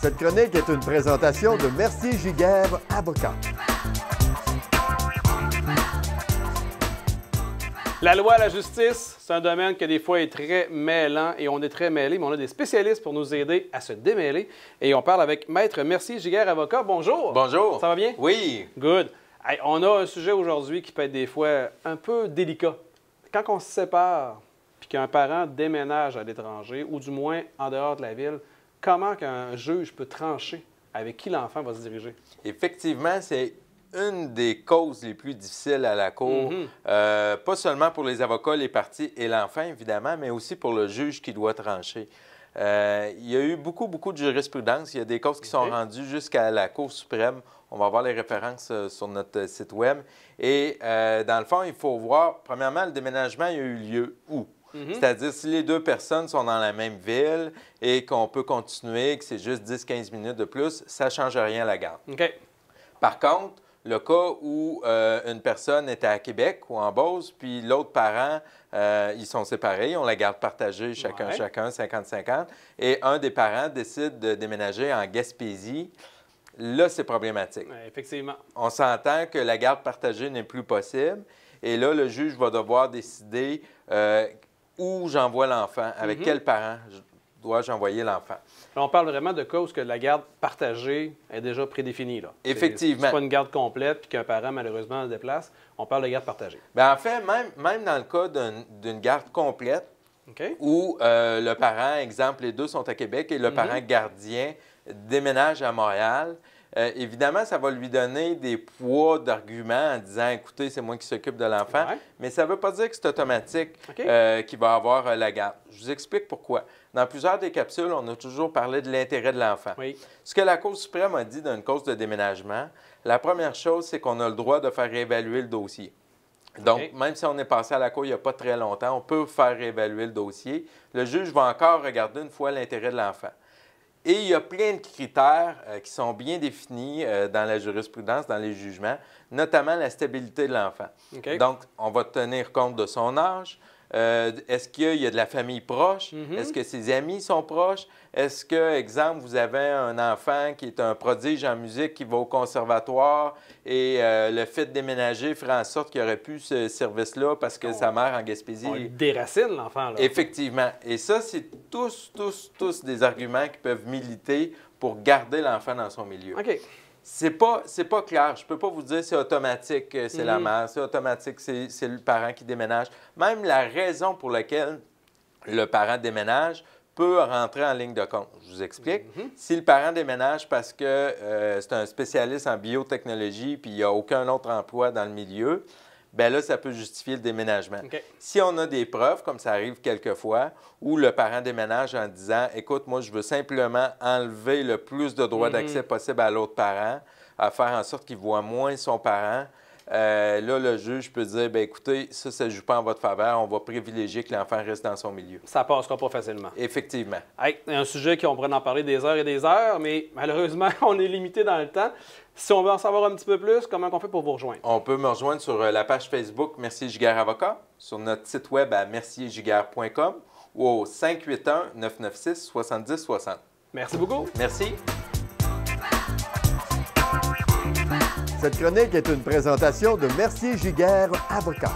Cette chronique est une présentation de Mercier-Giguère, avocat. La loi, la justice, c'est un domaine qui des fois est très mêlant et on est très mêlé, mais on a des spécialistes pour nous aider à se démêler. Et on parle avec Maître Mercier-Giguère, avocat. Bonjour. Bonjour. Ça va bien? Oui. Good. Hey, on a un sujet aujourd'hui qui peut être des fois un peu délicat. Quand on se sépare puis qu'un parent déménage à l'étranger ou du moins en dehors de la ville, comment qu'un juge peut trancher avec qui l'enfant va se diriger? Effectivement, c'est une des causes les plus difficiles à la Cour, pas seulement pour les avocats, les parties et l'enfant, évidemment, mais aussi pour le juge qui doit trancher. Il y a eu beaucoup de jurisprudence. Il y a des causes qui sont rendues jusqu'à la Cour suprême. On va voir les références sur notre site Web. Et dans le fond, il faut voir, premièrement, le déménagement, il y a eu lieu où? C'est-à-dire, si les deux personnes sont dans la même ville et qu'on peut continuer, que c'est juste 10-15 minutes de plus, ça ne change rien à la garde. OK. Par contre, le cas où une personne était à Québec ou en Beauce, puis l'autre parent, ils sont séparés, ils ont la garde partagée, chacun, 50-50, et un des parents décide de déménager en Gaspésie, là, c'est problématique. Effectivement. On s'entend que la garde partagée n'est plus possible, et là, le juge va devoir décider où j'envoie l'enfant, avec quel parent dois-je envoyer l'enfant. Là, on parle vraiment de cas où la garde partagée est déjà prédéfinie. Là. Effectivement. C'est pas une garde complète puis qu'un parent, malheureusement, se déplace. On parle de garde partagée. Bien, en fait, même dans le cas d'une garde complète, où le parent, exemple, les deux sont à Québec et le parent gardien déménage à Montréal, évidemment, ça va lui donner des poids d'arguments en disant « Écoutez, c'est moi qui s'occupe de l'enfant mais ça ne veut pas dire que c'est automatique qu'il va avoir la garde. Je vous explique pourquoi. Dans plusieurs des capsules, on a toujours parlé de l'intérêt de l'enfant. Ce que la Cour suprême a dit d'une cause de déménagement, la première chose, c'est qu'on a le droit de faire réévaluer le dossier. Donc, même si on est passé à la Cour il n'y a pas très longtemps, on peut faire réévaluer le dossier. Le juge va encore regarder une fois l'intérêt de l'enfant. Et il y a plein de critères qui sont bien définis dans la jurisprudence, dans les jugements, notamment la stabilité de l'enfant. Donc, on va tenir compte de son âge. Est-ce qu'il y a de la famille proche? Est-ce que ses amis sont proches? Est-ce que, exemple, vous avez un enfant qui est un prodige en musique qui va au conservatoire et le fait de déménager ferait en sorte qu'il aurait pu ce service-là parce que sa mère en Gaspésie... On déracine l'enfant, là. Effectivement. Et ça, c'est tous des arguments qui peuvent militer pour garder l'enfant dans son milieu. C'est pas clair. Je ne peux pas vous dire c'est automatique, c'est la mère, c'est automatique, c'est le parent qui déménage. Même la raison pour laquelle le parent déménage peut rentrer en ligne de compte. Je vous explique. Si le parent déménage parce que c'est un spécialiste en biotechnologie puis il n'y a aucun autre emploi dans le milieu, bien là, ça peut justifier le déménagement. Si on a des preuves, comme ça arrive quelquefois, où le parent déménage en disant « Écoute, moi, je veux simplement enlever le plus de droits d'accès possible à l'autre parent, à faire en sorte qu'il voit moins son parent », là, le juge peut dire « Bien, écoutez, ça ne joue pas en votre faveur, on va privilégier que l'enfant reste dans son milieu. » Ça ne passera pas facilement. Effectivement. Hey, un sujet qu'on pourrait en parler des heures et des heures, mais malheureusement, on est limité dans le temps. Si on veut en savoir un petit peu plus, comment on fait pour vous rejoindre? On peut me rejoindre sur la page Facebook Mercier-Giguère Avocat, sur notre site web à merciergiguère.com ou au 581-996-7060. Merci beaucoup. Merci. Cette chronique est une présentation de Mercier-Giguère, avocat.